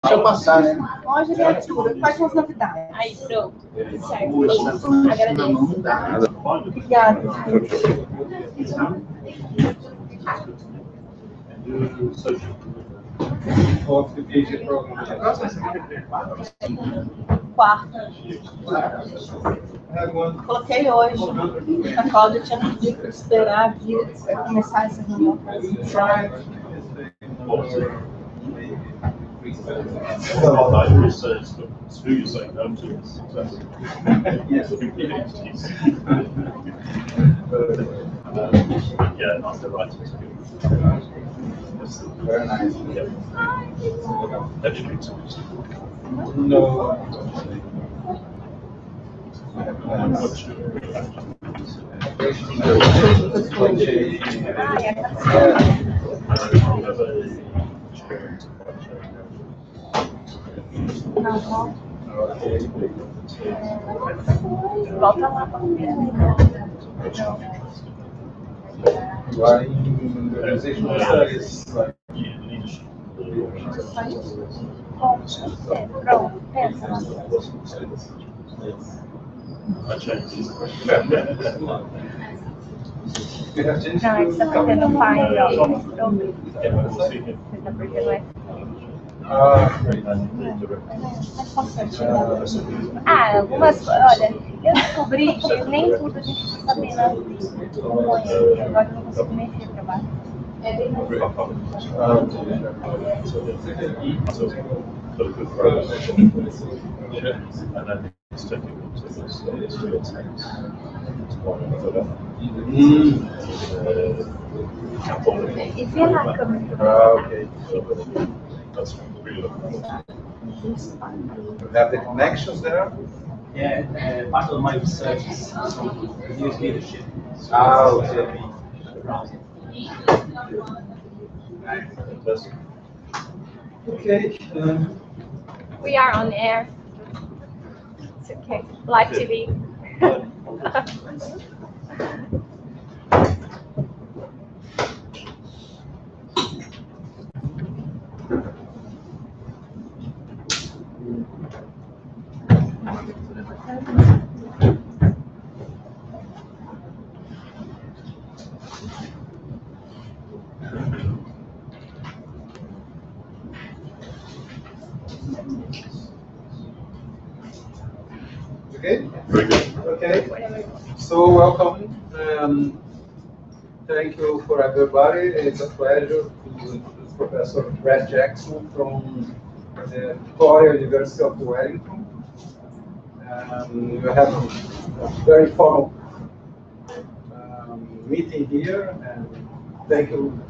Deixa eu passar, né? Hoje é abertura. Quais são as novidades? Aí, pronto. Certo. Agradeço. Obrigada. Quarta. Coloquei hoje. A Cláudia tinha pedido para esperar aqui para começar essa reunião. It's who you say no to. Yes, entities. Yeah, that's the right experience. Very nice. Yeah. Have you been to it? No. Volta lá para ver. Agora em organizational studies, like Leadership. Pronto, pensa lá. I changed. we have changed Não, é que você está tendo painel. Pronto. Yeah, we'll see him. Porque não é. Algumas coisas. Olha, eu descobri que nem tudo a gente precisa saber na vida. Agora eu não consigo mexer para baixo. E vê lá a câmera. Okay. That's really You have the connections there? Yeah, part of my research is use leadership. Okay. fantastic. Okay. We are on air. It's okay. Live TV. Okay. Very good. Okay. So welcome. Thank you for everybody. It's a pleasure to introduce Professor Brad Jackson from the Victoria University of Wellington. We have a very formal meeting here, and thank you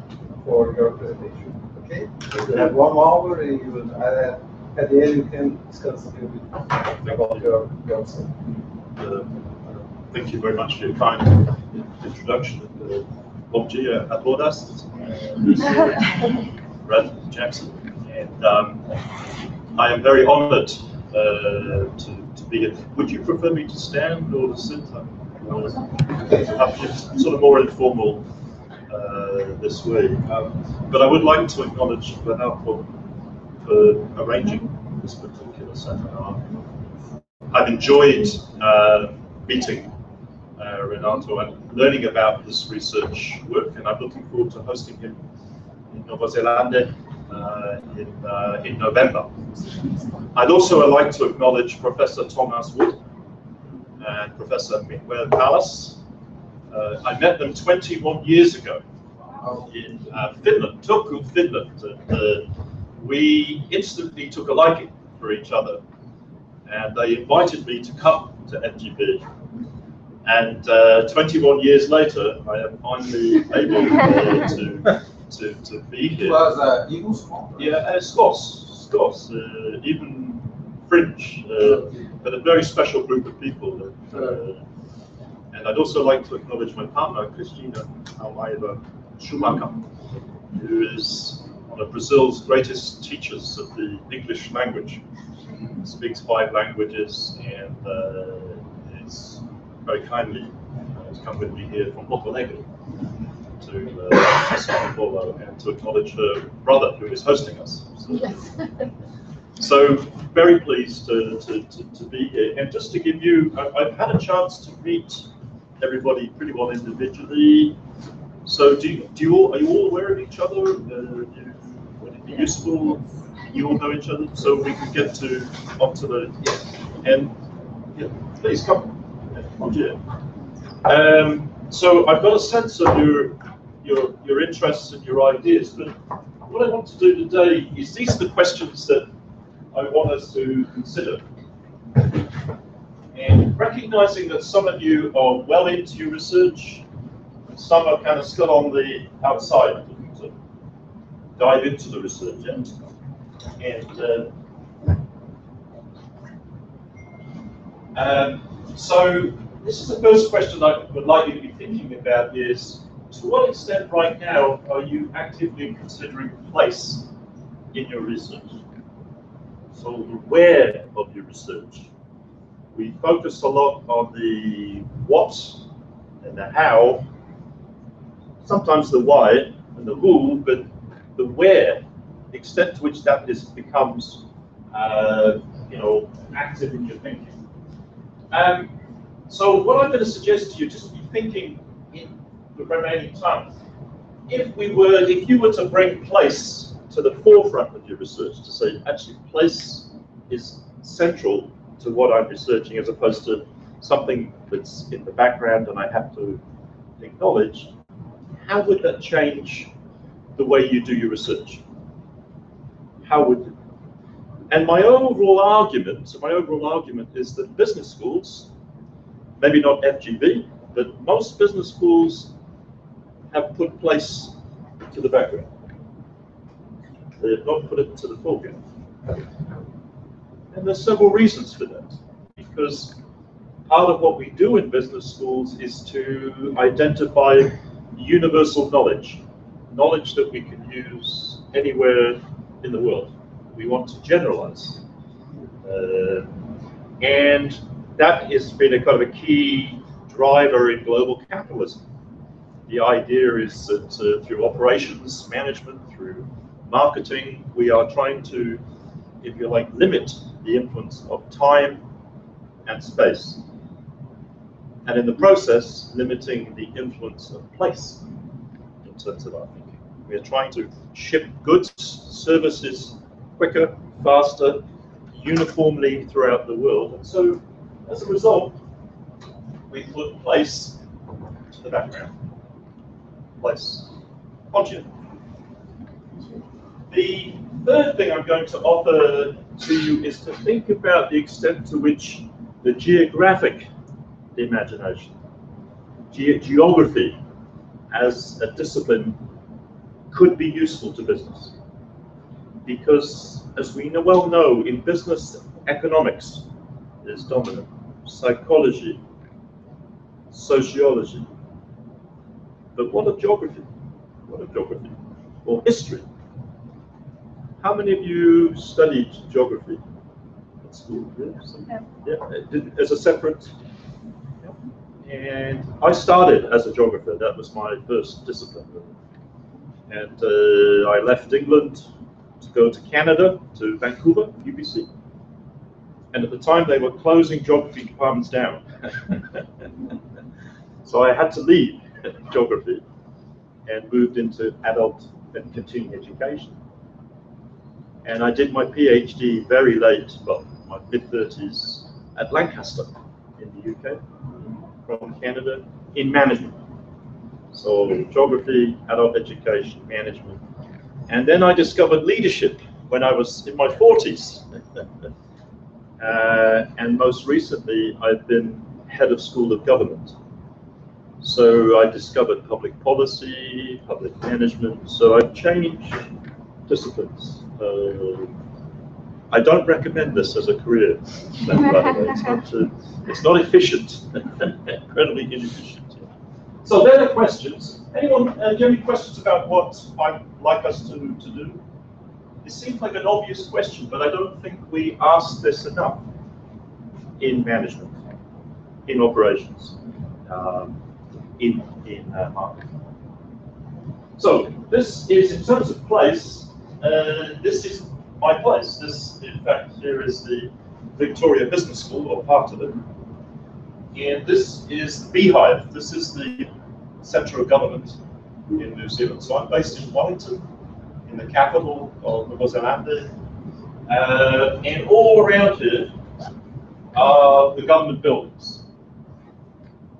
for your presentation. Okay, we have 1 hour, and you, at the end you can discuss a little bit about yourself. Thank you very much for your kind introduction. Bom dia a todas. Brad Jackson, and I am very honoured to be here. Would you prefer me to stand or to sit? It's sort of more informal this way, but I would like to acknowledge Renato for arranging this particular seminar. I've enjoyed meeting Renato and learning about his research work, and I'm looking forward to hosting him in Nova Zelanda in November. I'd also like to acknowledge Professor Thomas Wood and Professor Miguel Pallas. I met them 21 years ago in Finland, Turku, Finland, and we instantly took a liking for each other, and they invited me to come to FGB. And 21 years later, I am finally able to be here. It was Eagles? Yeah, Scots, even French, but a very special group of people. And I'd also like to acknowledge my partner, Cristina Almeida Schumacher, who is one of Brazil's greatest teachers of the English language. Speaks 5 languages and is very kindly has come with me here from Porto Alegre to Sao Paulo and to acknowledge her brother who is hosting us. So, So very pleased to be here. And just to give you, I've had a chance to meet everybody pretty well individually. So are you all aware of each other? Would it be useful? You all know each other, so we can get onto the and yeah, please come. So I've got a sense of your interests and your ideas, but what I want to do today is these are the questions that I want us to consider. And recognizing that some of you are well into your research, and some are kind of still on the outside, looking to dive into the research. So this is the first question I would like you to be thinking about is, to what extent right now are you actively considering place in your research? So where of your research? We focus a lot on the what and the how, sometimes the why and the who, but the where, the extent to which that becomes active in your thinking. So what I'm going to suggest to you, just be thinking in the remaining time, if you were to bring place to the forefront of your research, to say actually place is central to what I'm researching as opposed to something that's in the background and I have to acknowledge, how would that change the way you do your research? How would it? And my overall argument is that business schools, maybe not FGB, but most business schools have put place to the background. They have not put it to the foreground. And there's several reasons for that. Because part of what we do in business schools is to identify universal knowledge that we can use anywhere in the world. We want to generalize. And that has been a kind of a key driver in global capitalism. The idea is that through operations management, through marketing, we are trying to, if you like, limit the influence of time and space. And in the process, limiting the influence of place in terms of our thinking. We are trying to ship goods, services quicker, faster, uniformly throughout the world. And so, as a result, we put place to the background. Place. Object. The third thing I'm going to offer to you is to think about the extent to which the geographic imagination, geography as a discipline could be useful to business. Because as we well know, in business, economics is dominant, psychology, sociology. But what of geography? What of geography? Or history? How many of you studied geography at school? Yeah. As a separate? Yeah. And I started as a geographer. That was my first discipline. And I left England to go to Canada, to Vancouver, UBC. And at the time, they were closing geography departments down. So I had to leave geography and moved into adult and continuing education. And I did my PhD very late, well, my mid-30s, at Lancaster in the UK, from Canada, in management. So geography, adult education, management. And then I discovered leadership when I was in my 40s. And most recently, I've been head of School of Government. So I discovered public policy, public management. So I've changed disciplines. I don't recommend this as a career. It's not efficient, incredibly inefficient. So there are questions. Anyone, do you have any questions about what I'd like us to do? It seems like an obvious question, but I don't think we ask this enough in management, in operations, in marketing. So this is, in terms of place, this is my place. This, in fact, here is the Victoria Business School, or part of it. And this is the Beehive. This is the centre of government in New Zealand. So I'm based in Wellington, in the capital of New Zealand. And all around here are the government buildings,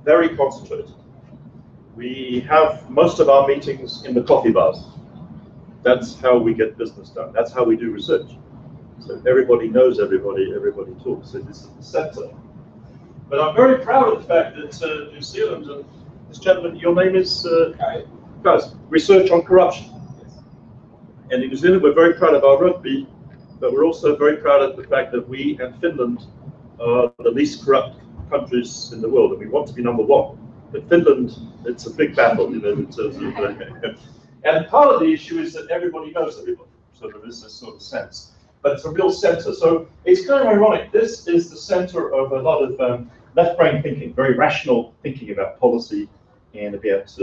very concentrated. We have most of our meetings in the coffee bars. That's how we get business done. That's how we do research. So everybody knows everybody, everybody talks. So this is the centre. But I'm very proud of the fact that New Zealand, and this gentleman, your name is? Guys, research on corruption. And in New Zealand, we're very proud of our rugby, but we're also very proud of the fact that we and Finland are the least corrupt countries in the world, and we want to be number one. But Finland, it's a big battle, you know, in terms of, and part of the issue is that everybody knows everybody, so there is this sort of sense. But it's a real centre, so it's kind of ironic. This is the centre of a lot of left-brain thinking, very rational thinking about policy and about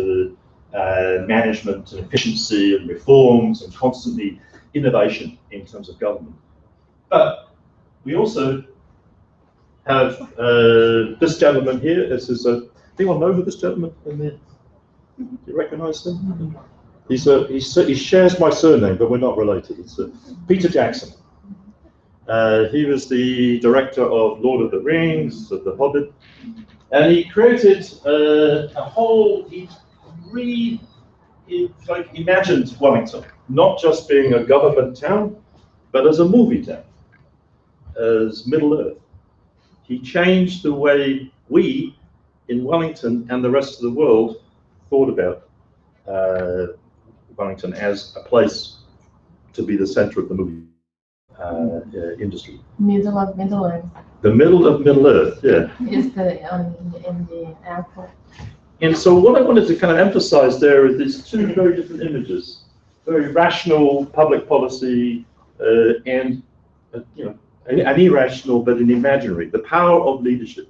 management and efficiency and reforms and constantly innovation in terms of government. But we also have this gentleman here. This is anyone know who this gentleman in there? Do you recognise him? He shares my surname, but we're not related. It's Peter Jackson. He was the director of Lord of the Rings, of The Hobbit, and he created a whole. He imagined Wellington not just being a government town, but as a movie town, as Middle Earth. He changed the way we in Wellington and the rest of the world thought about Wellington as a place to be the centre of the movie industry. Middle of Middle Earth. The middle of Middle Earth, yeah. Is the in the airport. And so what I wanted to kind of emphasize there is these two very different images: very rational public policy and you know, an irrational but an imaginary. The power of leadership.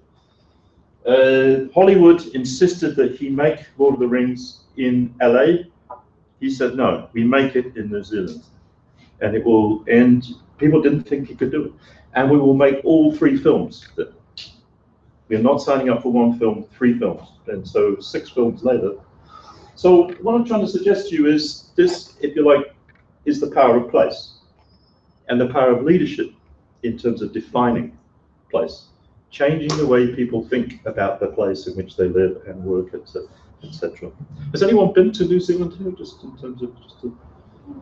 Hollywood insisted that he make Lord of the Rings in LA. He said no, we make it in New Zealand, and it will. And people didn't think he could do it. And we will make all 3 films. We're not signing up for 1 film, 3 films. And so 6 films later. So what I'm trying to suggest to you is this, if you like, is the power of place and the power of leadership in terms of defining place, changing the way people think about the place in which they live and work, etc. Has anyone been to New Zealand here? Just in terms of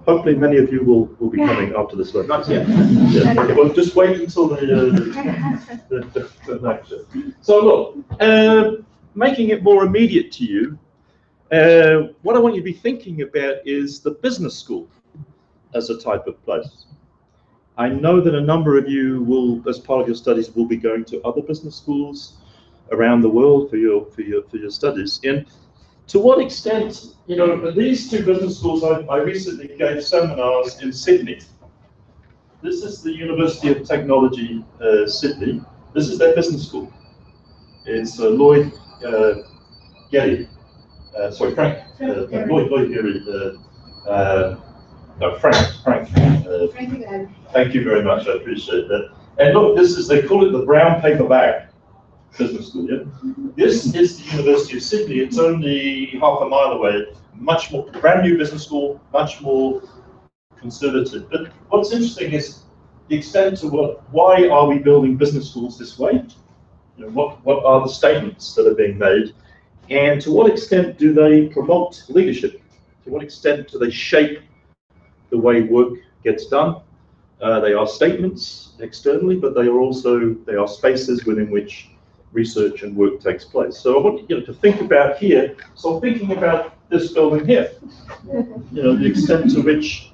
hopefully many of you will be coming after this lecture. Not yet. Yeah. Okay, well, just wait until the lecture. So look, making it more immediate to you, what I want you to be thinking about is the business school as a type of place. I know that a number of you will, as part of your studies, will be going to other business schools around the world for your studies. And to what extent, you know, these 2 business schools, I recently gave seminars in Sydney. This is the University of Technology, Sydney. This is their business school. It's Lloyd Getty, sorry, Frank, Lloyd Getty, no, Frank. Thank you very much, I appreciate that. And look, this is, they call it the brown paper bag business school, yeah? This is the University of Sydney. It's only half a mile away. Much more, brand new business school, much more conservative. But what's interesting is the extent to why are we building business schools this way? You know, what are the statements that are being made? And to what extent do they promote leadership? To what extent do they shape the way work gets done? They are statements externally, but they are spaces within which research and work takes place. So I want you to think about here. So I'm thinking about this building here. You know, the extent to which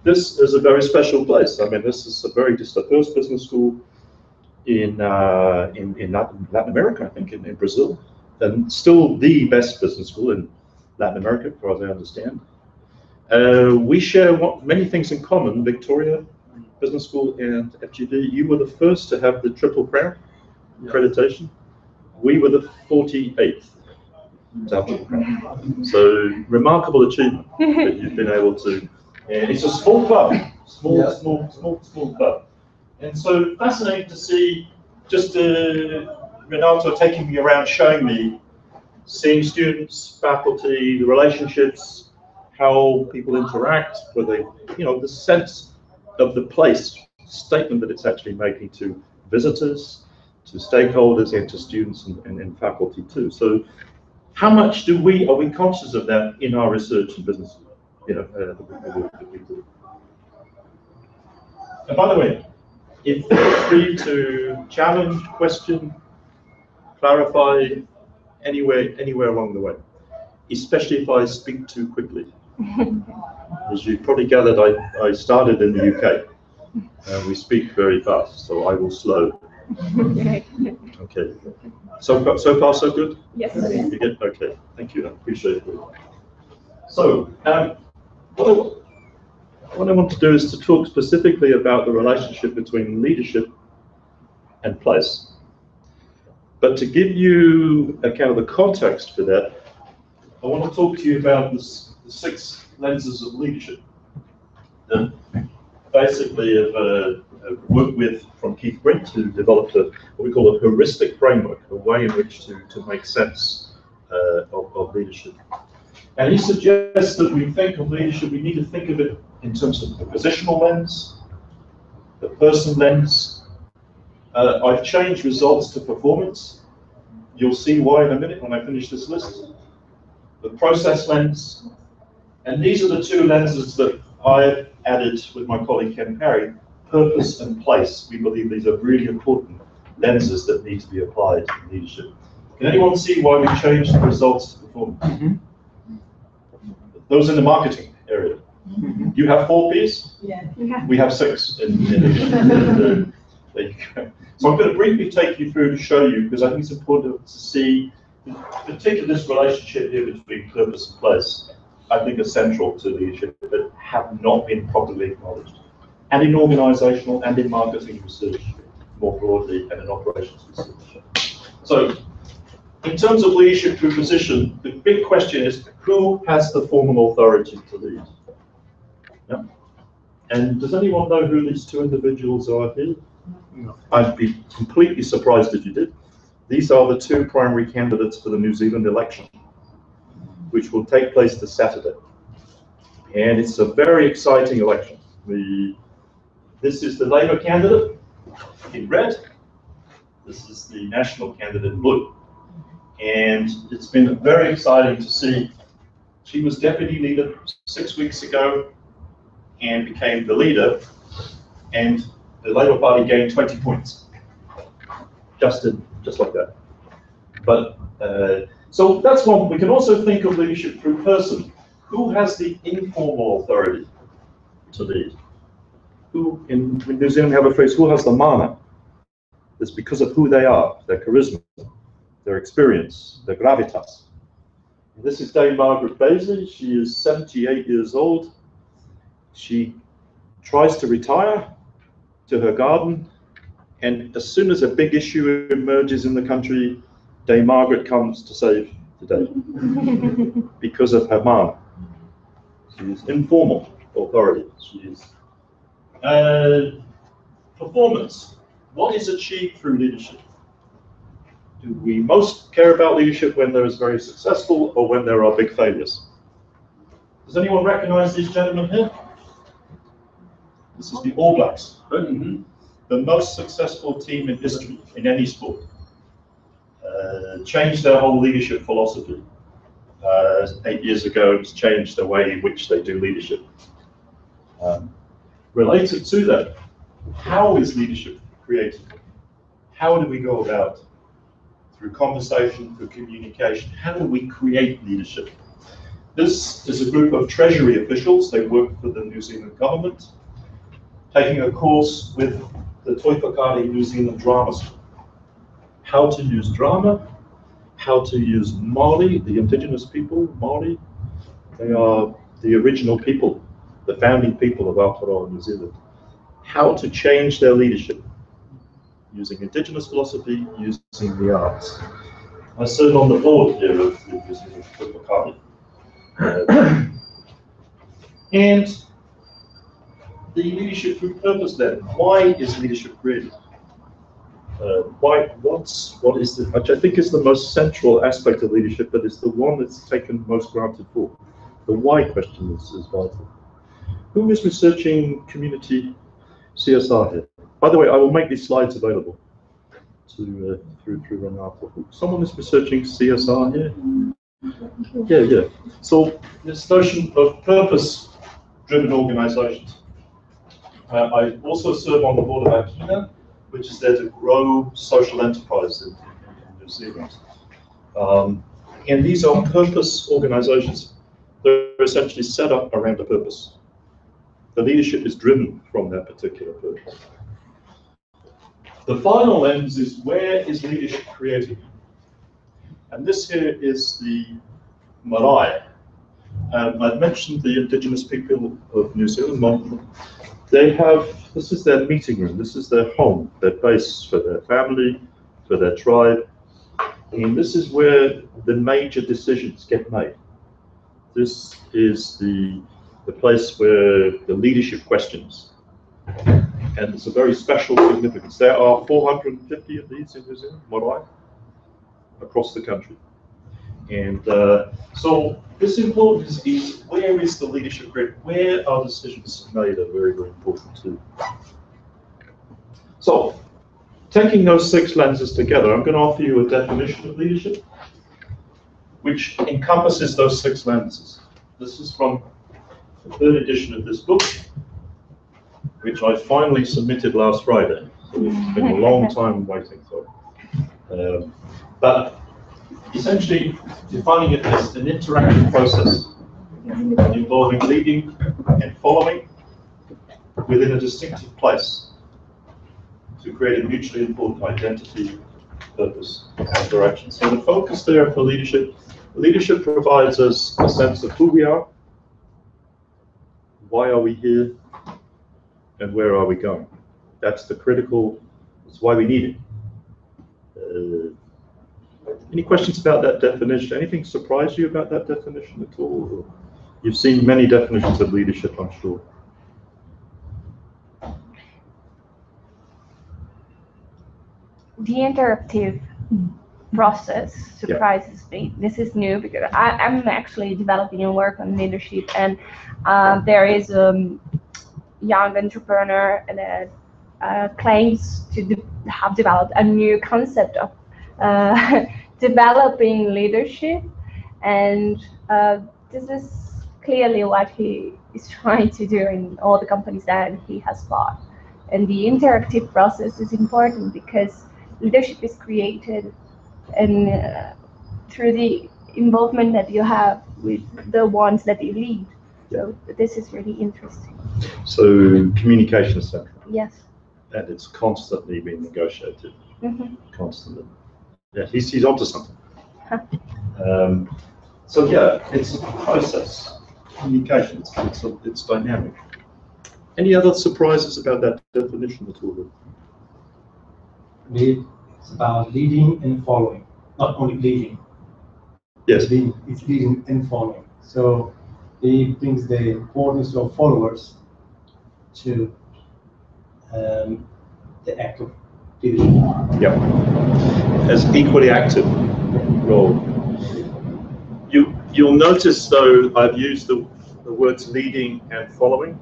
this is a very special place. I mean, this is just the first business school in Latin America, I think, in Brazil, and still the best business school in Latin America, as far as I understand. We share many things in common. Victoria Business School and FGD. You were the first to have the Triple Crown accreditation. We were the 48th to have Triple Crown. So remarkable achievement that you've been able to. And it's a small club, Small club. And so fascinating to see just Renato taking me around, showing me, seeing students, faculty, the relationships, how people interact, whether the sense of the place, statement that it's actually making to visitors, to stakeholders, and to students and faculty too. So how much are we conscious of that in our research and business? The work that we do. And by the way, feel free to challenge, question, clarify anywhere along the way, especially if I speak too quickly. As you probably gathered, I started in the UK. We speak very fast, so I will slow. Okay. So far, so good? Yes. Okay, thank you, I appreciate it. So, what I want to do is to talk specifically about the relationship between leadership and place. But to give you a kind of the context for that, I want to talk to you about the 6 lenses of leadership that basically have worked with from Keith Brent, who developed what we call a heuristic framework, a way in which to make sense of leadership. And he suggests that we think of leadership, we need to think of it in terms of the positional lens, the person lens. I've changed results to performance. You'll see why in a minute when I finish this list. The process lens. And these are the 2 lenses that I've added with my colleague Ken Parry, purpose and place. We believe these are really important lenses that need to be applied in leadership. Can anyone see why we changed the results to performance? Mm-hmm. Those in the marketing area. Mm-hmm. You have 4 Ps? Yeah. We have 6. There you go. So I'm going to briefly take you through to show you, because I think it's important to see, particularly this relationship here between purpose and place, I think are central to leadership, but have not been properly acknowledged. And in organizational and in marketing research, more broadly, and in operations research. So, in terms of leadership through position, the big question is, who has the formal authority to lead? Yeah. And does anyone know who these 2 individuals are here? No. I'd be completely surprised if you did. These are the 2 primary candidates for the New Zealand election, which will take place this Saturday. And it's a very exciting election. This is the Labour candidate in red. This is the National candidate in blue. And it's been very exciting to see. She was deputy leader 6 weeks ago and became the leader, and the Labour Party gained 20 points. Just like that. But so that's one. We can also think of leadership through person. Who has the informal authority to lead? Who, in New Zealand we have a phrase, who has the mana? It's because of who they are, their charisma, their experience, their gravitas. And this is Dame Margaret Baisley. She is 78 years old. She tries to retire to her garden, and as soon as a big issue emerges in the country, Dame Margaret comes to save the day because of her mana. She is informal authority. She is performance. What is achieved through leadership? Do we most care about leadership when there is very successful or when there are big failures? Does anyone recognize these gentlemen here? This is the All Blacks, right? The most successful team in history in any sport. Changed their whole leadership philosophy. 8 years ago, it's changed the way in which they do leadership. Related to that, how is leadership created? How do we go about? Through conversation, through communication, how do we create leadership? This is a group of Treasury officials. They work for the New Zealand government, taking a course with the Toi Whakaari New Zealand Drama School. How to use drama, how to use Māori, the indigenous people, Māori. They are the original people, the founding people of Aotearoa, New Zealand. How to change their leadership using indigenous philosophy, using the arts. I serve on the board here of the New Zealand Toi Whakaari. And the leadership through purpose then. Why is leadership created? What is the, which I think is the most central aspect of leadership, but is the one that's taken most granted for. The why question is vital. Who is researching community CSR here? By the way, I will make these slides available to through Renato. Someone is researching CSR here? Yeah. So this notion of purpose-driven organizations. I also serve on the board of Akina, which is there to grow social enterprise in New Zealand. And these are purpose organizations. They're essentially set up around a purpose. The leadership is driven from that particular purpose. The final lens is, where is leadership created? And this here is the marae. I've mentioned the indigenous people of New Zealand. They have, this is their meeting room, this is their home, their base for their family, for their tribe. And this is where the major decisions get made. This is the place where the leadership questions. And it's a very special significance. There are 450 of these in New Zealand, marae, across the country. And so this importance is, where is the leadership grid? Where are decisions made are very, very important too. So taking those 6 lenses together, I'm going to offer you a definition of leadership which encompasses those 6 lenses. This is from the 3rd edition of this book, which I finally submitted last Friday. So it's been a long time waiting for it. But essentially defining it as an interactive process involving leading and following within a distinctive place to create a mutually important identity, purpose, and direction. So the focus there for leadership provides us a sense of who we are, why are we here, and where are we going. That's the critical, that's why we need it. Any questions about that definition? Anything surprise you about that definition at all? You've seen many definitions of leadership, I'm sure. The interactive process surprises me. This is new because I'm actually developing a work on leadership, and there is a young entrepreneur that claims to have developed a new concept of developing leadership, and this is clearly what he is trying to do in all the companies that he has bought. And the interactive process is important because leadership is created and through the involvement that you have with the ones that you lead. So this is really interesting. So communication is central. Yes. And it's constantly being negotiated. Mm-hmm. Constantly. Yeah, he's onto something. So yeah, it's a process. Communication, it's dynamic. Any other surprises about that definition at all? It's about leading and following, not only leading. Yes. It's leading and following. So it brings the importance of followers to the act of leadership. Yeah. As equally active role. You'll notice though I've used the words leading and following,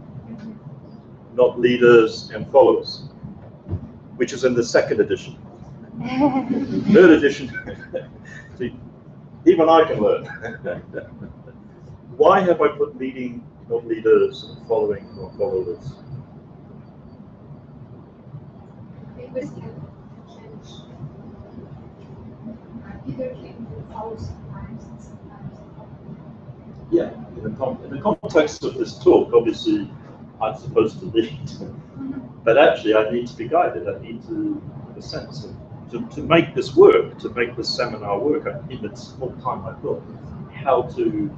not leaders and followers, which is in the 2nd edition. 3rd edition, see, even I can learn. Why have I put leading, not leaders, and following, not followers? Because you leadership follows sometimes and sometimes. Yeah, in the context of this talk, obviously I'm supposed to lead, but actually I need to be guided. I need to, in a sense, to make this work, to make this seminar work, in the small time I've got, how to,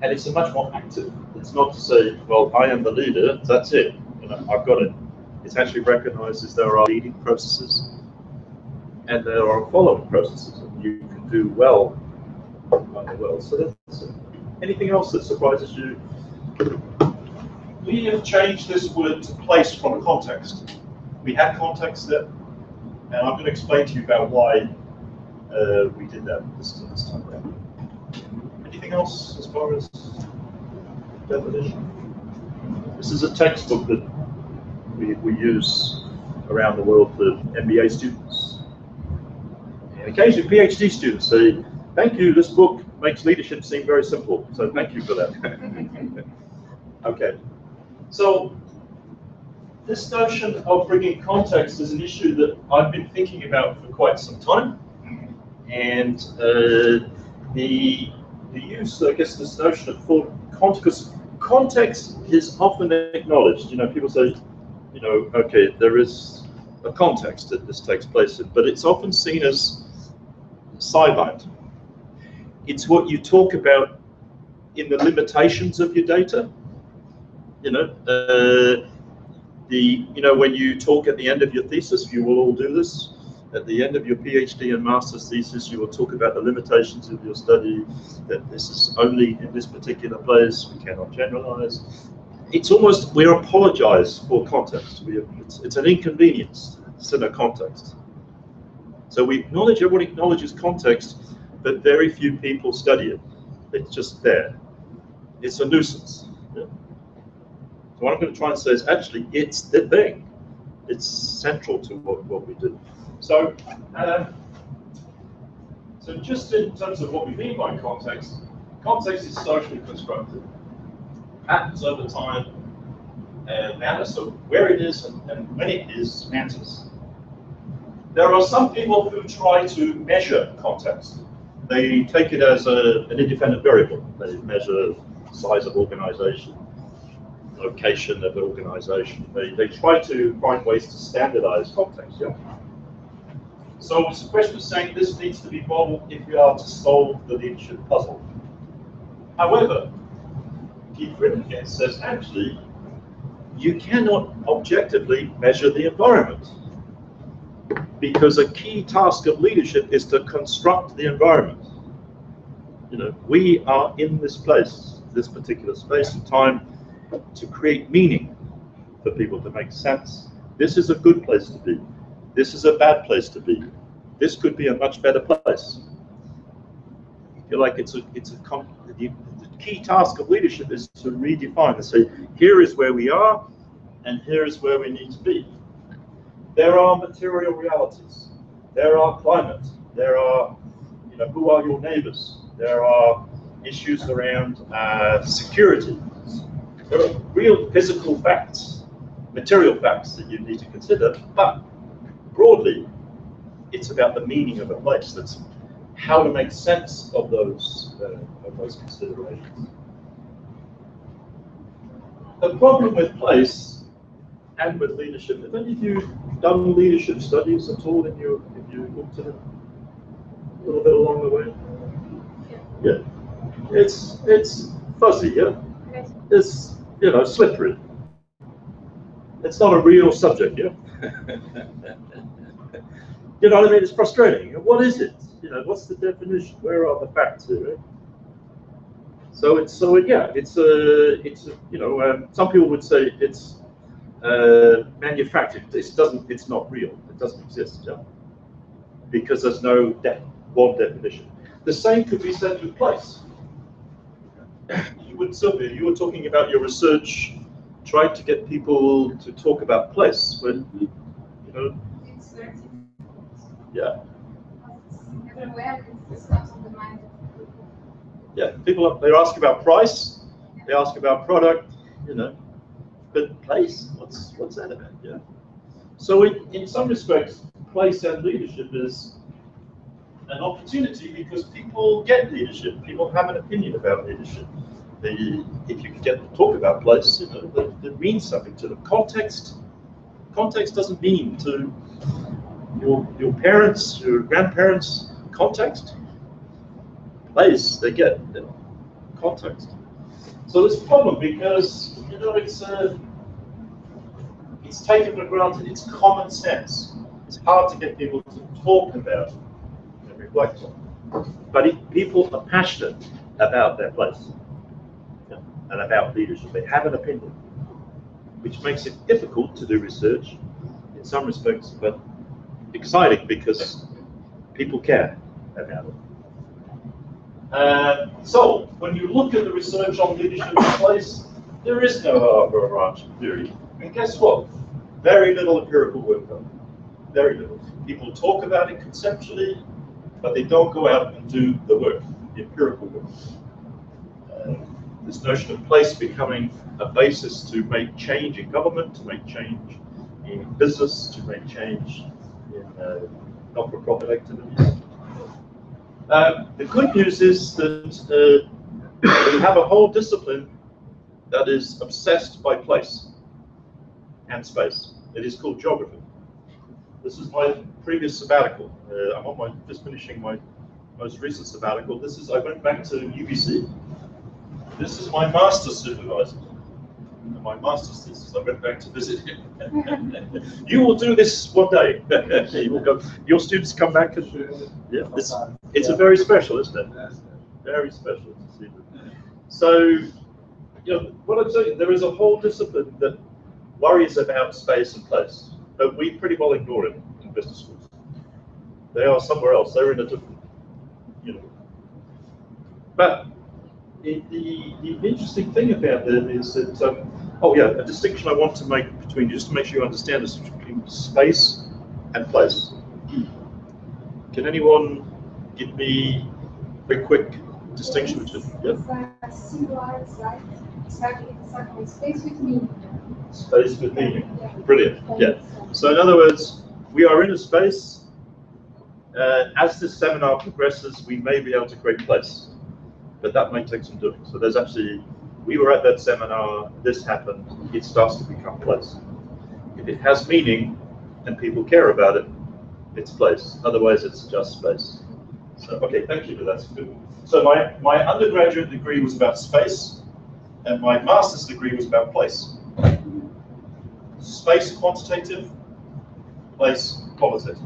and it's a much more active. It's not to say, well, I am the leader, that's it, I've got it. It actually recognizes there are leading processes and there are following processes, and you can do well. So that's anything else that surprises you? we have changed this word to place from context. We had context there, and I'm going to explain to you about why we did that this time around. Anything else as far as definition? This is a textbook that we use around the world for MBA students. And occasionally PhD students say, thank you, this book makes leadership seem very simple. So thank you for that. Okay. So this notion of bringing context is an issue that I've been thinking about for quite some time. And the use, I guess, this notion of context, context is often acknowledged. You know, people say, you know, okay, there is a context that this takes place in, but it's often seen as sidelined. It's what you talk about in the limitations of your data. You know, when you talk at the end of your thesis, you will all do this. At the end of your PhD and master's thesis, you will talk about the limitations of your study, that this is only in this particular place, we cannot generalize. It's almost, we apologize for context. It's an inconvenience. It's in a context. So we acknowledge, everyone acknowledges context, but very few people study it. It's just there. It's a nuisance. Yeah. So what I'm going to try and say is actually it's the thing. It's central to what we do. So, so just in terms of what we mean by context, context is socially constructed. Happens over time and matters. So where it is and when it is matters. There are some people who try to measure context. They take it as an independent variable. They measure size of organization, location of the organization. They try to find ways to standardize context. Yeah. So it's a question of saying this needs to be modeled if we are to solve the leadership puzzle. However, Keith Rittenhouse says actually you cannot objectively measure the environment, because a key task of leadership is to construct the environment. You know, we are in this place, this particular space and time, to create meaning for people, to make sense. This is a good place to be. This is a bad place to be. This could be a much better place. I feel like the key task of leadership is to redefine and say, here is where we are, and here is where we need to be. There are material realities. There are climate. There are, you know, who are your neighbors? There are issues around security. There are real physical facts, material facts that you need to consider, but broadly, it's about the meaning of a place. That's how to make sense of those considerations. The problem with place and with leadership, have any of you done leadership studies at all if you looked at it a little bit along the way? Yeah. It's fuzzy, yeah? It's, you know, slippery. It's not a real subject, yeah? You know what I mean? It's frustrating. What is it? You know, what's the definition? Where are the facts here? Right? So yeah, it's you know, some people would say it's manufactured. It's not real. It doesn't exist, yeah? Because there's no one definition. The same could be said with place. Sylvia, you were talking about your research, trying to get people to talk about place, when, you know. It's very difficult. Yeah. Everywhere it's not on the mind of people. Yeah, people, they ask about price, they ask about product, you know, but place, what's that about? Yeah. So in some respects, place and leadership is an opportunity because people get leadership. People have an opinion about leadership. If you can get to talk about place, you know, that means something to them. Context doesn't mean to your parents, your grandparents. Context, place, they get context. So this problem, because you know it's taken for granted. It's common sense. It's hard to get people to talk about and reflect on. But if people are passionate about their place, and about leadership, they have an opinion. which makes it difficult to do research in some respects, but exciting because people care about it. So, when you look at the research on leadership in place, there is no overarching theory. And guess what? Very little empirical work done. Very little. People talk about it conceptually, but they don't go out and do the work, the empirical work. This notion of place becoming a basis to make change in government, to make change in business, to make change in not-for-profit activities. The good news is that we have a whole discipline that is obsessed by place and space. It is called geography. This is my previous sabbatical. I'm just finishing my most recent sabbatical. I went back to UBC. This is my master's supervisor. And my master's thesis, I went back to visit him. You will do this one day. You will go. Your students come back and yeah, it's a very special, isn't it? Very special to see them. So, you know, what I'm saying, there is a whole discipline that worries about space and place, but we pretty well ignore it in business schools. They are somewhere else. They're in a different, you know. But the interesting thing about them is that, oh yeah, a distinction I want to make between, just to make sure you understand this, between space and place. Can anyone give me a quick distinction between them? Yeah? It's singular, right? Exactly. Space with meaning. Space with meaning. Brilliant. Yeah. So in other words, we are in a space. As this seminar progresses, we may be able to create place, but that may take some doing. So there's actually, we were at that seminar, this happened, it starts to become place. If it has meaning and people care about it, it's place. Otherwise, it's just space. So, okay, thank you for that. Good. So my undergraduate degree was about space, and my master's degree was about place. Space quantitative, place qualitative.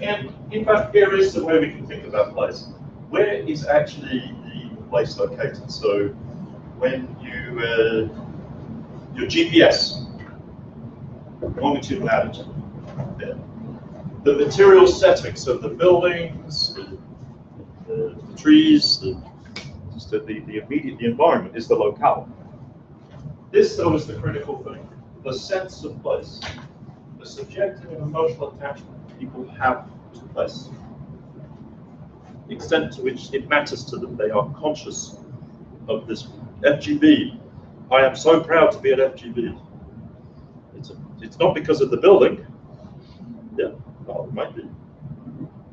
And in fact, here is the way we can think about place. Where is actually the place located? So when you, your GPS, longitude and latitude, yeah. The material settings of the buildings, the trees, the immediate, the environment is the locale. This, though, is the critical thing. The sense of place, the subjective and emotional attachment people have to place. The extent to which it matters to them, they are conscious of this. FGB, I am so proud to be at FGB. It's not because of the building, yeah, well, it might be,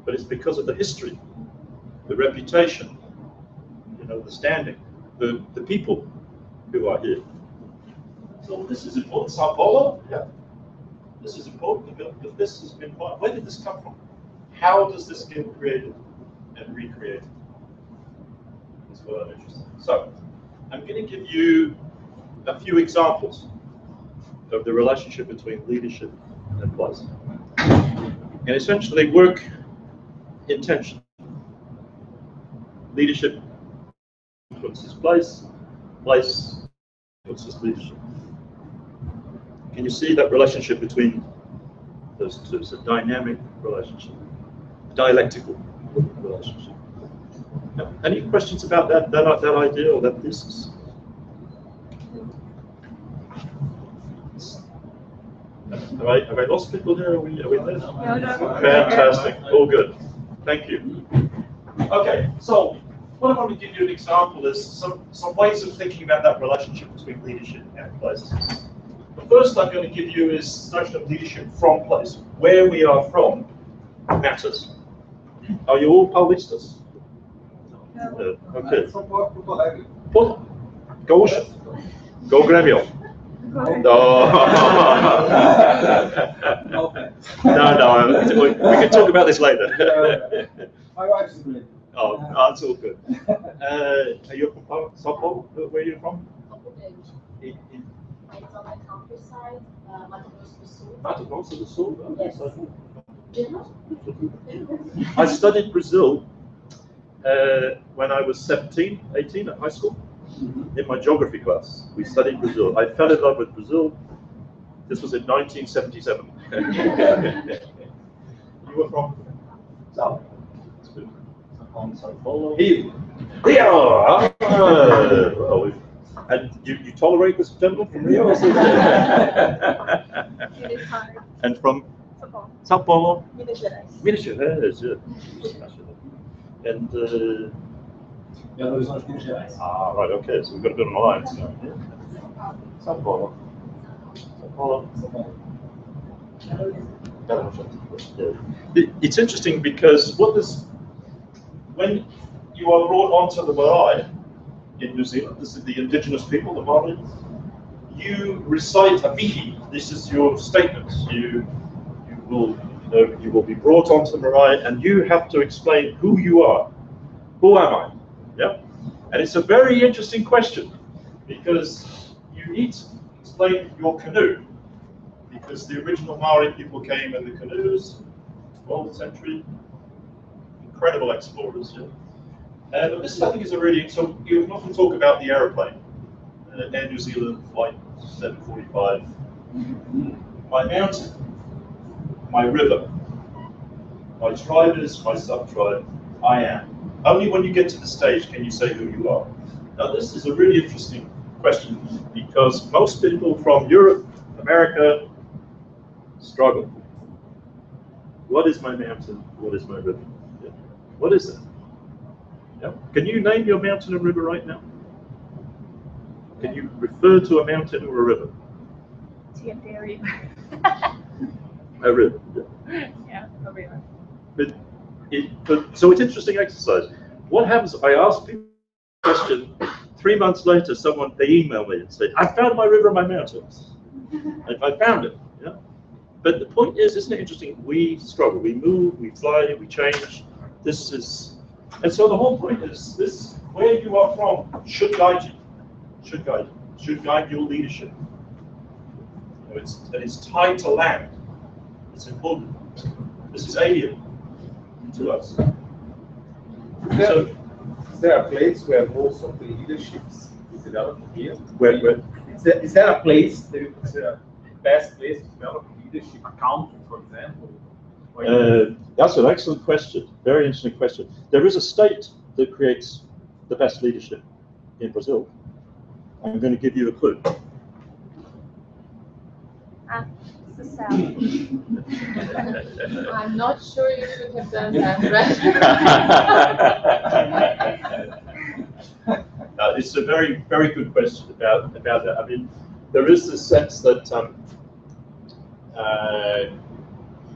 but it's because of the history, the reputation, you know, the standing, the people who are here. So this is important. Sao Paulo, yeah. This is important because this has been, where did this come from? How does this get created and recreated? That's what I'm interested in. So, I'm going to give you a few examples of the relationship between leadership and place. And essentially work in tension. Leadership influences place, place influences leadership. Can you see that relationship between those two? It's a dynamic relationship, dialectical relationship. Now, any questions about that idea or that thesis? Have I lost people here? Are we there? No. Fantastic. All good. Thank you. Okay, so what I want to give you an example is some ways of thinking about that relationship between leadership and place. The first I'm going to give you is the notion of leadership from place. Where we are from matters. Are you all Paulistas? Okay. Go Grêmio. No. No, we can talk about this later. My wife's Greek. Oh, that's all good. Are you from Sao Paulo? Where are you from? It's on the countryside, Mato Grosso do Sul. Yes. I studied Brazil when I was 17, 18 at high school. in my geography class. We studied Brazil. I fell in love with Brazil. This was in 1977. You were from South. on Sao Paulo. Rio. Rio! And you tolerate this gentleman from Rio? It is hard. And from Football. Sao Paulo? Minas Gerais. Minas Gerais, yeah. And, Belo Horizonte, Minas Gerais. right, okay, so we've got a bit of an alliance now. Yeah. Sao Paulo. Sao Paulo. It's interesting because when you are brought onto the marae in New Zealand, this is the indigenous people, the Maori, you recite a mihi. This is your statement. You will be brought onto the marae, and you have to explain who you are. Who am I? Yeah, and it's a very interesting question because you need to explain your canoe. Because the original Maori people came in the canoes, 12th century, incredible explorers. Yeah? And this, I think, is a really, so you often talk about the aeroplane, Air New Zealand Flight 745, my mountain, my river, my tribers, my sub-tribe, I am. Only when you get to the stage can you say who you are. Now, this is a really interesting question because most people from Europe, America, struggle. What is my mountain? What is my river? Yeah. What is it? Yeah. Can you name your mountain and river right now? Can you refer to a mountain or a river? River. A river. Yeah, a river. So it's interesting exercise. What happens? I ask people a question. 3 months later, they email me and say, "I found my river and my mountains. I found it." Yeah. But the point is, isn't it interesting? We struggle. We move, we fly, we change. And so the whole point is this: where you are from should guide you. Should guide your leadership. It's tied to land. It's important. This is alien to us. Is there a place where most of the leaderships is developed here? Where? Is there a place that you consider the best place to develop leadership? Accounting, for example? That's an excellent question. Very interesting question. There is a state that creates the best leadership in Brazil. I'm going to give you a clue. It's the south. I'm not sure you should have done that, right? It's a very, very good question about that. I mean, there is this sense that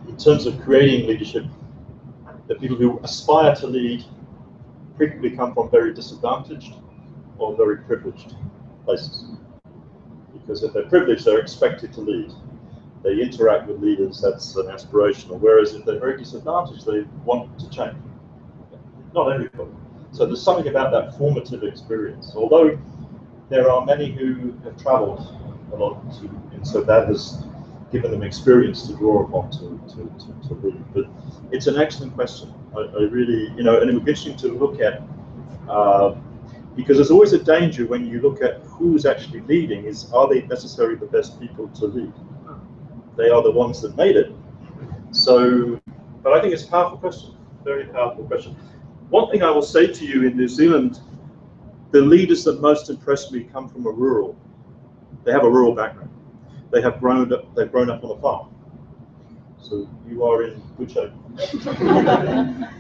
in terms of creating leadership, the people who aspire to lead frequently come from very disadvantaged or very privileged places. Because if they're privileged, they're expected to lead. They interact with leaders, that's an aspirational. Whereas if they're very disadvantaged, they want to change. Not everybody. So there's something about that formative experience. Although there are many who have traveled a lot, and so that has given them experience to draw upon to lead. But it's an excellent question. I really, and it would be interesting to look at, because there's always a danger when you look at who's actually leading, are they necessarily the best people to lead? They are the ones that made it. So, but I think it's a powerful question, very powerful question. One thing I will say to you in New Zealand, the leaders that most impress me come from they have a rural background. They've grown up on a farm. So you are in good shape.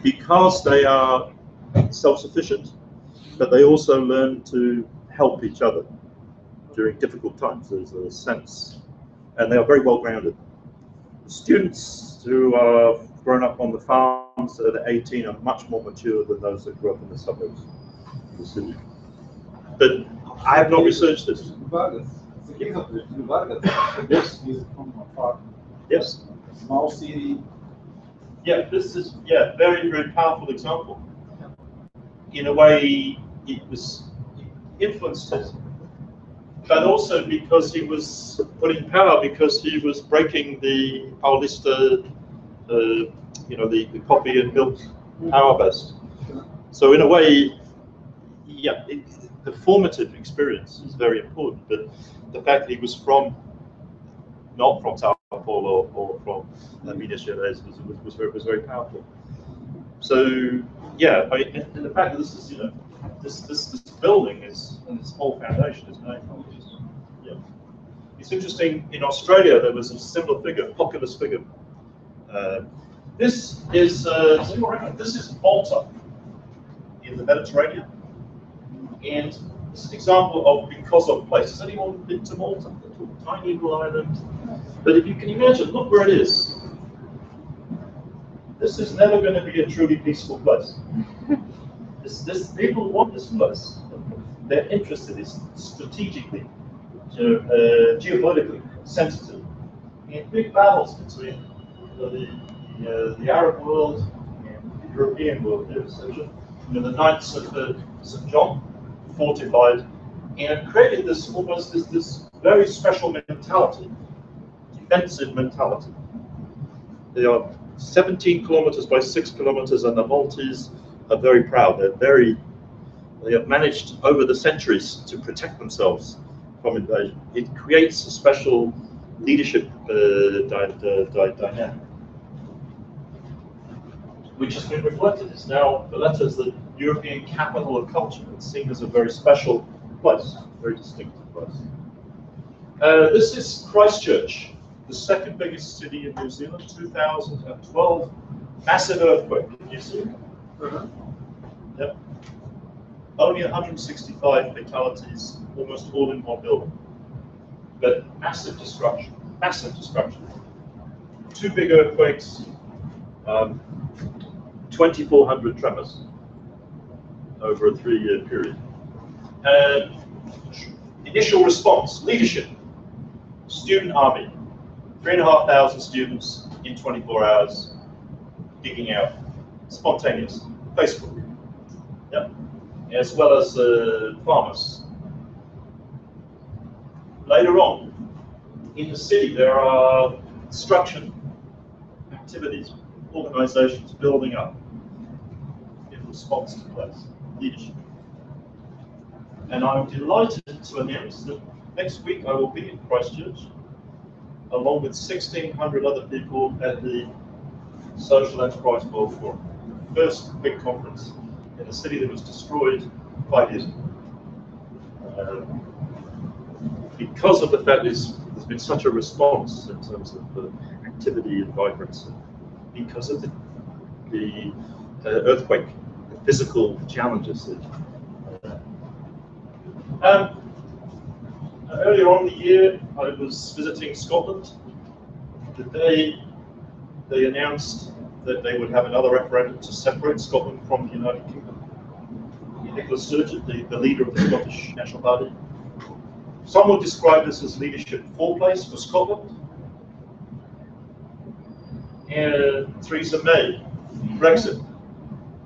Because they are self-sufficient, but they also learn to help each other during difficult times. There's a sense, and they are very well grounded. Students who are grown up on the farms at 18 are much more mature than those that grew up in the suburbs of the city. But I have not researched this. Yes. He's from a farm. Yes. Small city. Yeah, this is very, very powerful example. In a way, it influenced him, but also because he was putting power, because he was breaking the Paulista, the coffee and milk power base. So in a way, the formative experience is very important, but the fact that he was not from Sao Paulo or from Minas Gerais was very powerful. So yeah, and the fact that this is, you know, this building is, and this whole foundation is named on this. Yeah. It's interesting, in Australia there was a similar figure, populist figure. This is Malta in the Mediterranean, and it's an example of because of place. Has anyone been to Malta? Little tiny little island. But if you can imagine, look where it is. This is never going to be a truly peaceful place. This people want this place. They're interested in strategically, geopolitically sensitive, in big battles between the Arab world and the European world. The Knights of St. John fortified and created this this very special mentality, defensive mentality. They are 17 kilometers by 6 kilometers, and the Maltese are very proud. They have managed over the centuries to protect themselves from invasion. It creates a special leadership dynamic, which has been reflected. It's now Valletta is the European capital of culture. It's seen as a very special place, very distinctive place. This is Christchurch, the second biggest city in New Zealand, 2012, massive earthquake. Can you see it? Yep. Only 165 fatalities, almost all in one building. But massive destruction, massive destruction. Two big earthquakes, 2,400 tremors over a 3-year period. Initial response, leadership, student army, 3,500 students in 24 hours, digging out, spontaneous, Facebook, yep, as well as farmers. Later on, in the city, there are construction activities, organizations building up in response to place, leadership. And I'm delighted to announce that next week I will be in Christchurch, along with 1,600 other people at the Social Enterprise World Forum, first big conference in a city that was destroyed 5 years ago. Because of the fact there's been such a response in terms of activity and vibrancy, because of the earthquake, the physical challenges. Earlier on in the year, I was visiting Scotland. The day they announced that they would have another referendum to separate Scotland from the United Kingdom. Nicola Sturgeon, the leader of the Scottish National Party, some would describe this as leadership for place for Scotland. And Theresa May, Brexit,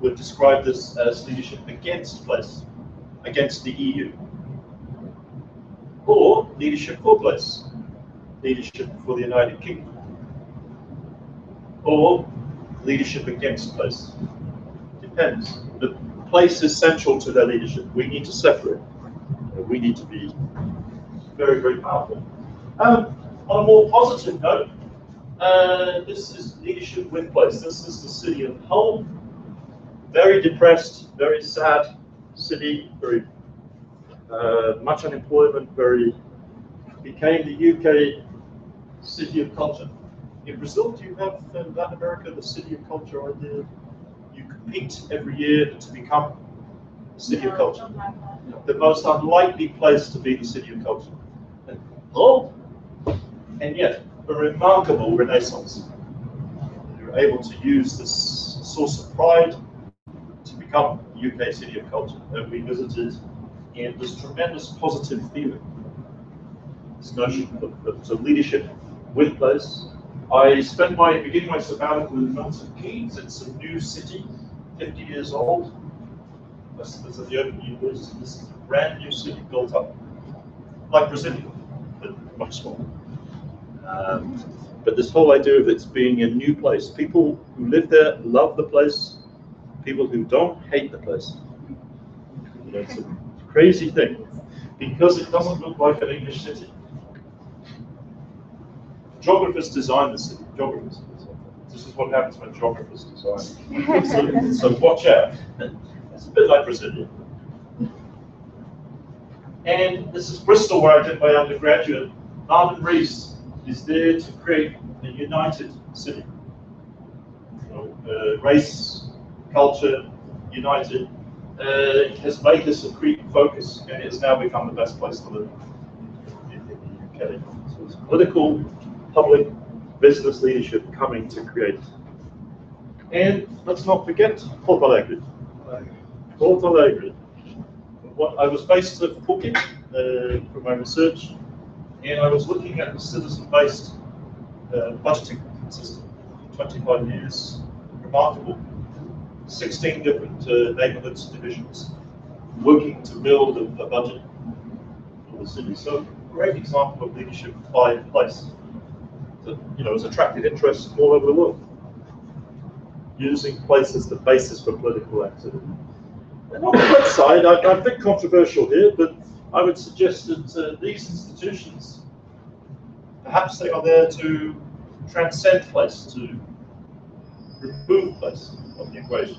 would describe this as leadership against place, against the EU. Or leadership for place, leadership for the United Kingdom. Or leadership against place. Depends. The place is central to their leadership. We need to separate. We need to be very, very powerful. On a more positive note, this is leadership with place. This is the city of Hull. Very depressed, very sad city, very much unemployment, became the UK city of culture. In Brazil, do you have in Latin America the city of culture idea? You compete every year to become the city of culture. The most unlikely place to be the city of culture. Oh, and yet a remarkable renaissance. They were able to use this source of pride to become the UK city of culture. And we visited, and this tremendous positive feeling. This notion of leadership with place. I spent beginning my sabbatical in Milton Keynes. It's a new city, 50 years old. This is at the Open University. This is a brand new city built up, like Brasilia, but much smaller. But this whole idea of it being a new place, people who live there love the place, people who don't hate the place. You know, to crazy thing, because it doesn't look like an English city. Geographers design the city. Geographers. This is what happens when geographers design. So watch out. It's a bit like Brazil. And this is Bristol, where I did my undergraduate. Marvin Rees is there to create a united city. Race, culture, united. It has made this a Greek focus, and it has now become the best place to live in the UK. So it's political, public, business leadership coming to create. And let's not forget Porto Alegre. Porto Alegre. I was based at Phuket for my research, and I was looking at the citizen-based budgeting system. 25 years, remarkable. 16 different neighborhoods, divisions, working to build a budget for the city. So, great example of leadership by place that has attracted interest from all over the world, using place as the basis for political activity. And on the flip side, I'm a bit controversial here, but I would suggest that these institutions, perhaps they are there to transcend place, to remove place of the equation.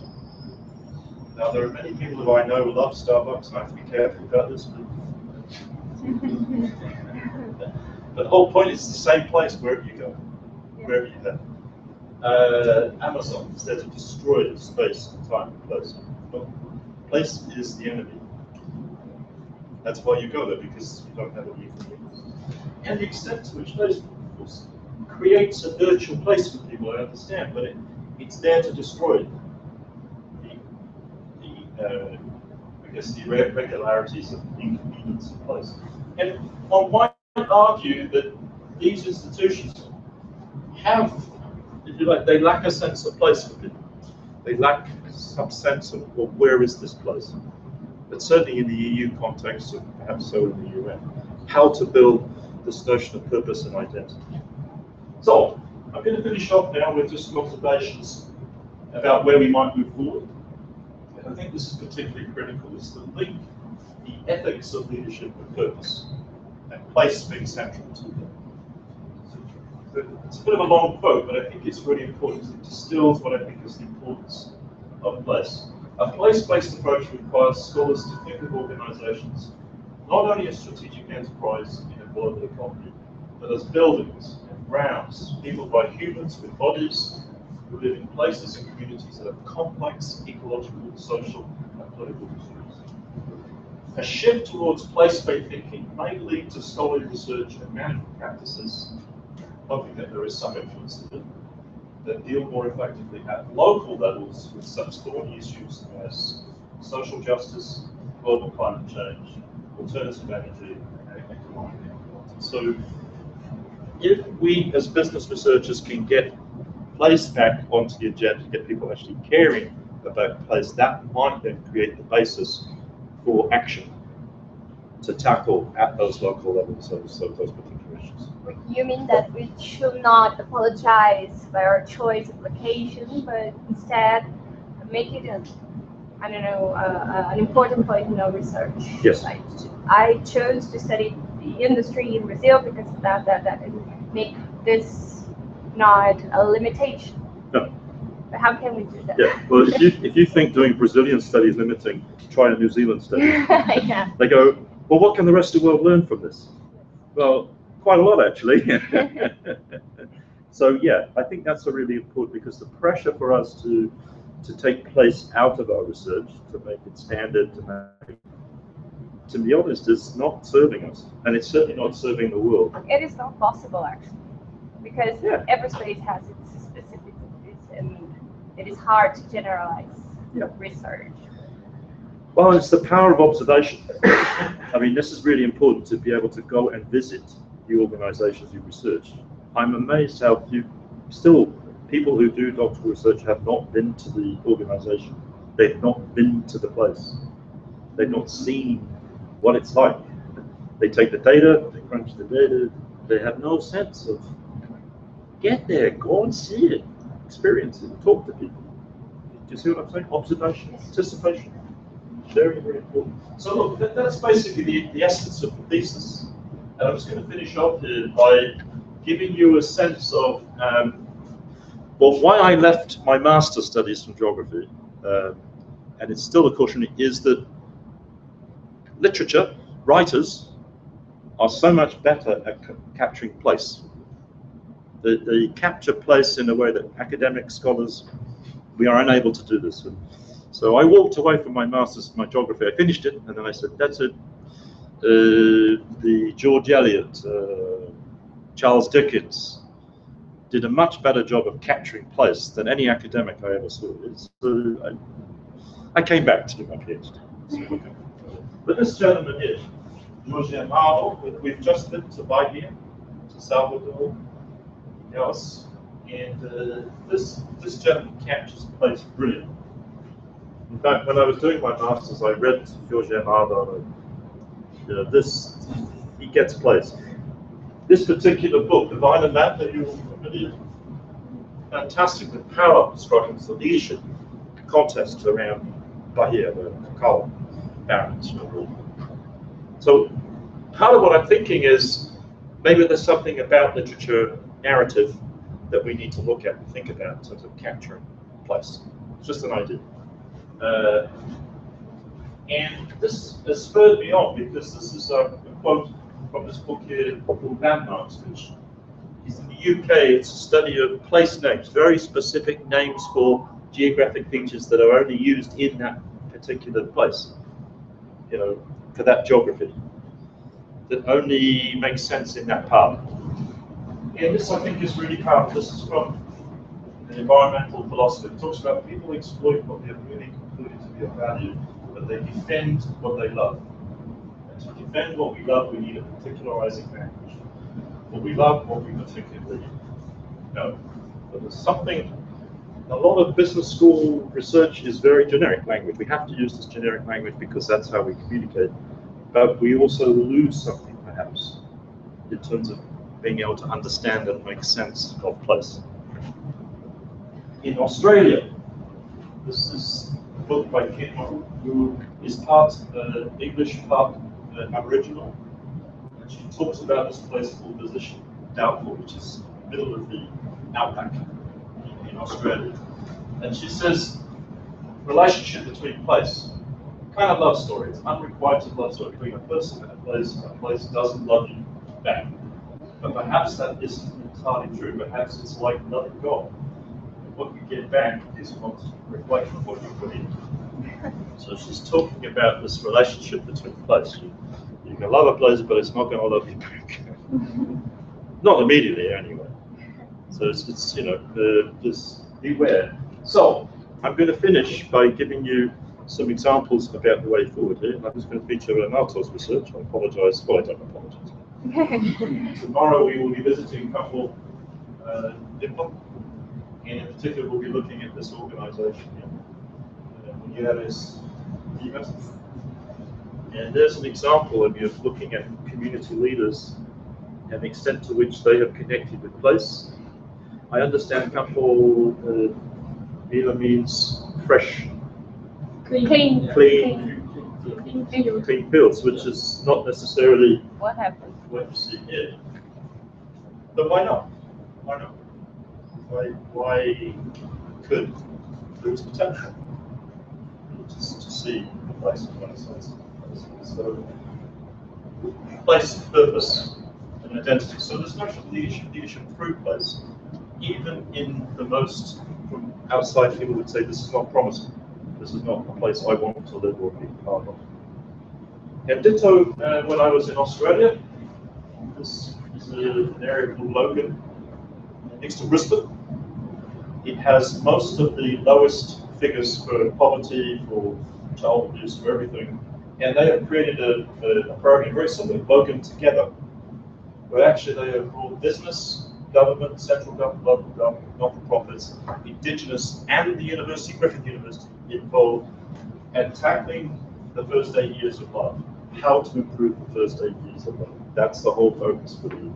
Now, there are many people who I know who love Starbucks, and I have to be careful about this, but the whole point is the same place wherever you go, wherever you head. Amazon is there to destroy space, time, and place. But place is the enemy. That's why you go there, because you don't have any convenience. And the extent to which Facebook creates a virtual place for people, I understand, but it's there to destroy I guess the irregularities of inconvenience of place. And one might argue that these institutions have, if you like, they lack a sense of place for people. They lack some sense of, well, where is this place? But certainly in the EU context, or perhaps so in the UN, how to build this notion of purpose and identity. So, I'm going to finish off now with just some observations about where we might move forward. And I think this is particularly critical, is to link the ethics of leadership with purpose, and place being central to them. It's a bit of a long quote, but I think it's really important. It distills what I think is the importance of place. A place-based approach requires scholars to think of organizations not only as strategic enterprise in a global economy, but as buildings and grounds, peopled by humans with bodies who live in places and communities that have complex ecological, social, and political issues. A shift towards place-based thinking may lead to scholarly research and management practices, hoping that there is some influence to it, that deal more effectively at local levels with such thorny issues as social justice, global climate change, alternative energy, and economic inequality. So if we as business researchers can get place back onto the agenda, get people actually caring about place, that might then create the basis for action to tackle at those local levels those particular issues. You mean that we should not apologize for our choice of location, but instead make it an important point in our research? Yes. Like, I chose to study the industry in Brazil because that make this not a limitation. No. But how can we do that? Yeah. Well, if you think doing Brazilian studies limiting, try a New Zealand study. Yeah. They go, well, what can the rest of the world learn from this? Well, quite a lot, actually. So yeah, I think that's a really important, because the pressure for us to take place out of our research, to make it standard, to be honest, is not serving us, and it's certainly not serving the world. It is not possible, actually, because every space has its specificities, and it is hard to generalize research. Well, it's the power of observation. I mean, this is really important, to be able to go and visit the organizations you research. I'm amazed how few, still, people who do doctoral research have not been to the organization. They've not been to the place. They've not seen what it's like. They take the data, they crunch the data, they have no sense of, get there, go and see it, experience it, talk to people. Do you see what I'm saying? Observation, anticipation. Very, very important. So look, that's basically the essence of the thesis. And I'm just going to finish off here by giving you a sense of well, why I left my master's studies from geography, and it's still a caution, is that literature, writers, are so much better at capturing place. They capture place in a way that academic scholars, we are unable to do this. And so I walked away from my master's, my geography. I finished it, and then I said, that's it. The George Eliot, Charles Dickens did a much better job of capturing place than any academic I ever saw. I came back to do my PhD. But this gentleman here, George Amado, we've just been to Bahia, to Salvador, yes, and this gentleman captures place brilliantly. In fact, when I was doing my master's, I read George Amado. He gets place. This particular book, The Island Map, that you're familiar, fantastic, with parallel describing the leadership contest around Bahia, the Cacao Barons. So part of what I'm thinking is maybe there's something about literature narrative that we need to look at and think about in terms of capturing place. It's just an idea. And this has spurred me on because this is a quote from this book here called Landmarks, which is in the UK. It's a study of place names, very specific names for geographic features that are only used in that particular place, for that geography, that only makes sense in that part. And this, I think, is really powerful. This is from an environmental philosopher. It talks about people exploit what they have really concluded to be of value, but they defend what they love. And to defend what we love, we need a particularizing language. What we love, what we particularly know. But there's something, a lot of business school research is very generic language. We have to use this generic language because that's how we communicate. But we also lose something, perhaps, in terms of being able to understand and make sense of place. In Australia, this is a book by Kim, who is part English, part Aboriginal. And she talks about this place called Position Doubtful, which is middle of the outback in Australia. And she says, relationship between place, kind of love story, it's unrequited love story between a person and a place doesn't love you back. But perhaps that isn't entirely true. Perhaps it's like loving God. What you get back is not a reflection of what you put in. So she's talking about this relationship between place. You can love a place, but it's not going to love you back. Not immediately, anyway. So it's just beware. So I'm going to finish by giving you some examples about the way forward here. I'm just going to feature Renato's research. I apologize. Well, I don't apologize. Tomorrow we will be visiting a couple DIPA, and in particular we'll be looking at this organization here. And there's an example of you looking at community leaders and the extent to which they have connected with place. I understand Campo Vila means fresh, clean fields, which is not necessarily What happened? what you see here. But why not? Why not? Why could there is potential to see the place of one sense. So place, purpose, and identity. So this notion of leadership through place, even in the most from outside people would say this is not promising. This is not a place I want to live or be part of. And ditto, when I was in Australia, this is an area called Logan, next to Brisbane. It has most of the lowest figures for poverty, for child abuse, for everything. And they have created a program very similar, Logan Together, where actually they have brought business, government, central government, local government, not-for-profits, Indigenous, and the university, Griffith University, involved at tackling the first 8 years of life. How to improve the first 8 years of life. That's the whole focus for the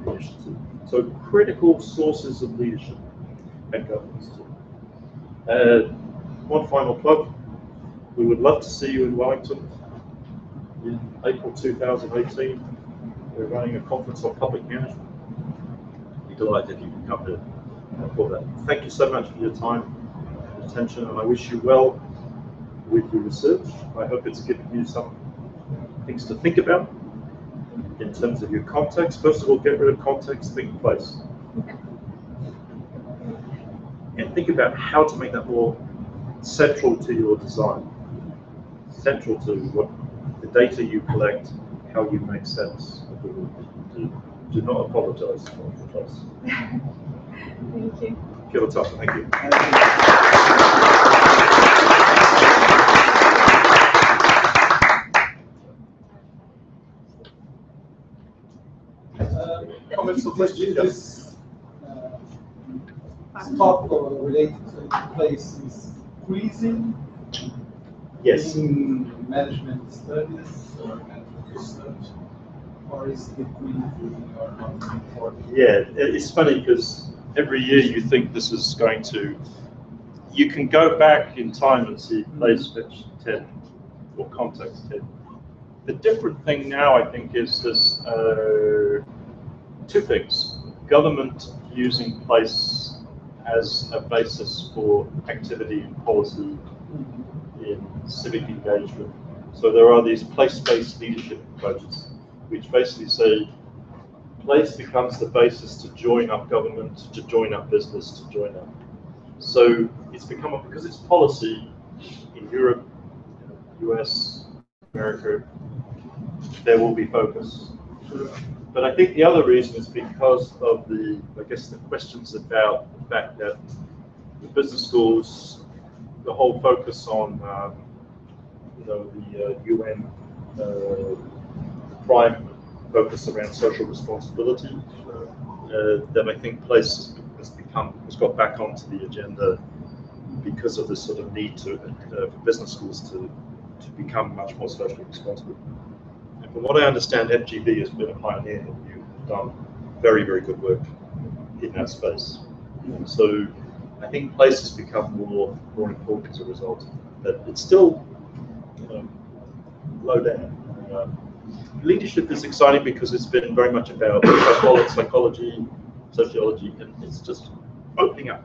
initiative. So critical sources of leadership and governance too. One final plug. We would love to see you in Wellington in April 2018. We're running a conference on public management. Be delighted you can come here for that. Thank you so much for your time and attention, and I wish you well with your research. I hope it's given you some things to think about in terms of your context. First of all, get rid of context, think place. And think about how to make that more central to your design, central to what the data you collect, how you make sense of the world. Do not apologize for the place. Thank you. Give it up. Thank you. Comments or questions? This stock related to place is increasing Yes. in management studies or management research, or is decreasing or not important? Yeah, it's funny because every year you think this is going to. You can go back in time and see place pitch 10 or context 10. The different thing now, I think, is this two things. Government using place as a basis for activity and policy in civic engagement. So there are these place-based leadership approaches, which basically say place becomes the basis to join up government, to join up business, to join up. So it's become, because it's policy in Europe, US, America, there will be focus. But I think the other reason is because of the, I guess, the questions about the fact that the business schools, the whole focus on, the UN, prime focus around social responsibility, that I think place has got back onto the agenda because of this sort of need to for business schools to become much more socially responsible. And from what I understand, FGV has been a pioneer, and you've done very, very good work in that space. So I think place has become more important as a result. But it's still low down. Leadership is exciting because it's been very much about psychology, sociology, and it's just opening up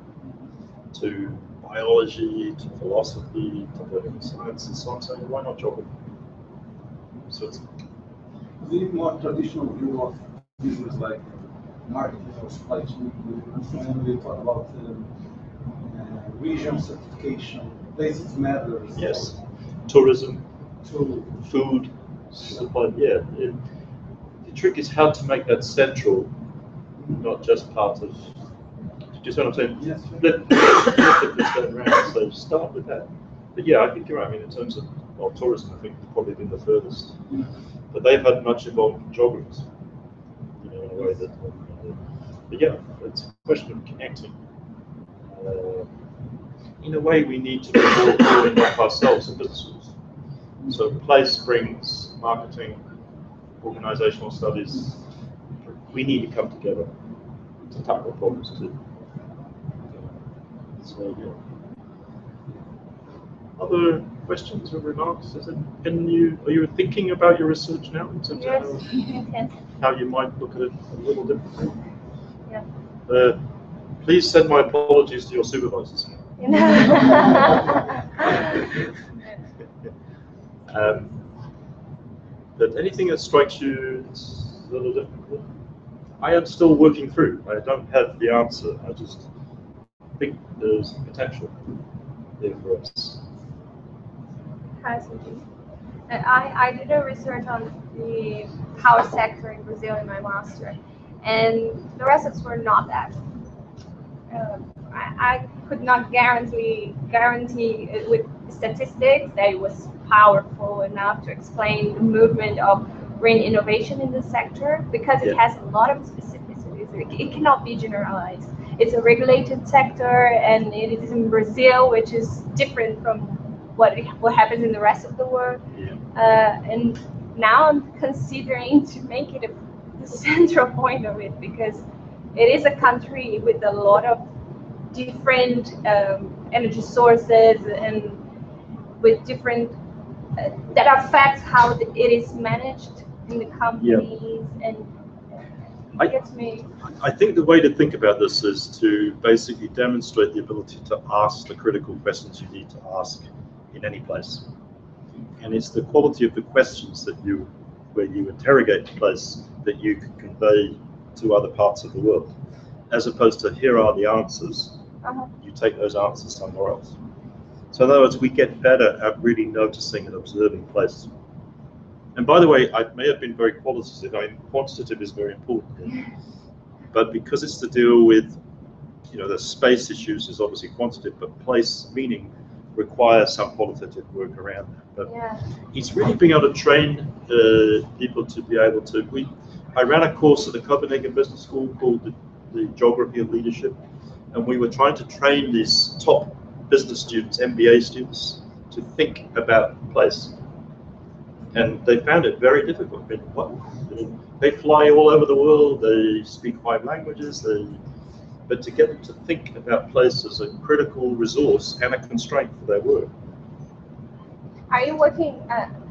to biology, to philosophy, to political science, and so on. So why not geography? So it's The more traditional view of business, like marketing or supply chain, when we talk about region certification, places matters. yes, tourism, To food, supply. Yeah, the trick is how to make that central, not just part of. Do you see what I'm saying? yes, Let this turn around. So start with that. But yeah, I think you're right. I mean, in terms of tourism, I think it's probably been the furthest. But they've had much involved geographies, in a way that. But yeah, it's a question of connecting. In a way, we need to be more building up ourselves in business schools. So place brings marketing, organizational studies. We need to come together to tackle problems too. So yeah. Other questions or remarks? Are you thinking about your research now in terms Yes. of Yes. how you might look at it a little differently? Yeah. Please send my apologies to your supervisors. But anything that strikes you as a little different? I am still working through. I don't have the answer. I just think there's potential there for us. Hi, Suji. I did a research on the power sector in Brazil in my master, and the results were not that. I could not guarantee with statistics that it was powerful enough to explain the movement of green innovation in the sector, because it has a lot of specificities. It cannot be generalized. It's a regulated sector, and it is in Brazil, which is different from what happens in the rest of the world. And now I'm considering to make it the central point of it, because it is a country with a lot of different energy sources and with different that affects how it is managed in the companies, and it gets me. I think the way to think about this is to basically demonstrate the ability to ask the critical questions you need to ask in any place. And it's the quality of the questions where you interrogate the place that you can convey to other parts of the world, as opposed to here are the answers. You take those answers somewhere else. So in other words, we get better at really noticing and observing place. And by the way, I may have been very qualitative. I mean, quantitative is very important here. But because it's to deal with, the space issues is obviously quantitative, but place, meaning, requires some qualitative work around that. But it's really being able to train people to be able to. I ran a course at the Copenhagen Business School called the Geography of Leadership, and we were trying to train these top business students, MBA students, to think about place. And they found it very difficult. I mean, they fly all over the world, they speak 5 languages, but to get them to think about place as a critical resource and a constraint for their work. Are you working,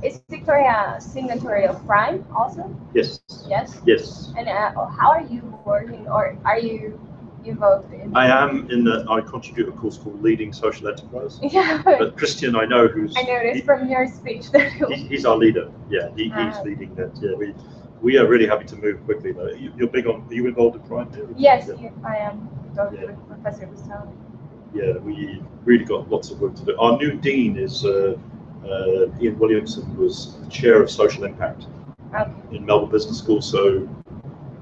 is Victoria a signatory of Prime also? Yes. Yes? Yes. And how are you working, or are you involved in? I am I contribute a course called Leading Social Enterprise. Yeah. But Christian, I know who's. I noticed from your speech. He's our leader. Yeah, he's leading that. Yeah, we are really happy to move quickly though. You're big on. Are you involved in Prime here? Yes, I am. With Professor Gustavo. Yeah, we really got lots of work to do. Our new dean is Ian Williamson, was chair of social impact in Melbourne Business School. So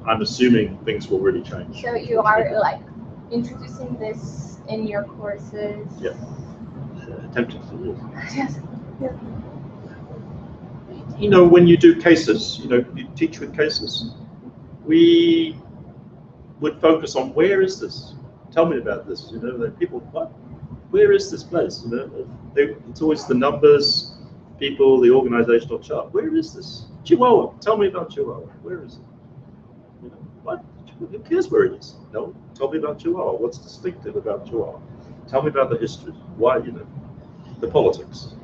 I'm assuming things will really change. So you are like introducing this in your courses? Yeah, attempting to. Yes. Yeah. When you do cases, you teach with cases. We would focus on where is this? Tell me about this. People, what? Where is this place? It's always the numbers, people, the organizational chart. Where is this? Chihuahua. Tell me about Chihuahua. Where is it? What? Who cares where it is? No. Tell me about Chihuahua. What's distinctive about Chihuahua? Tell me about the history. Why? The politics.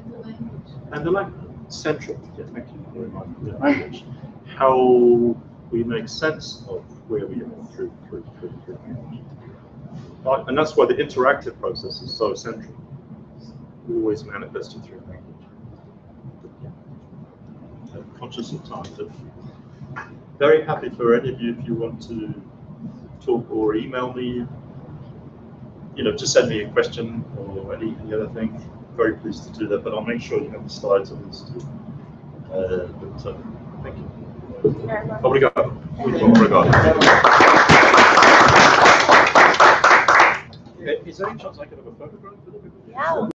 And the language. Central. Yeah, thank you very much. The language. How we make sense of where we are through language. And that's why the interactive process is so central. Always manifested through language. I'm conscious of time, but very happy for any of you if you want to talk or email me. To send me a question or any other thing. Very pleased to do that, but I'll make sure you have the slides on this too. Thank you. Obrigado. Obrigado. Is there any chance I could have a photograph with everybody? Yeah.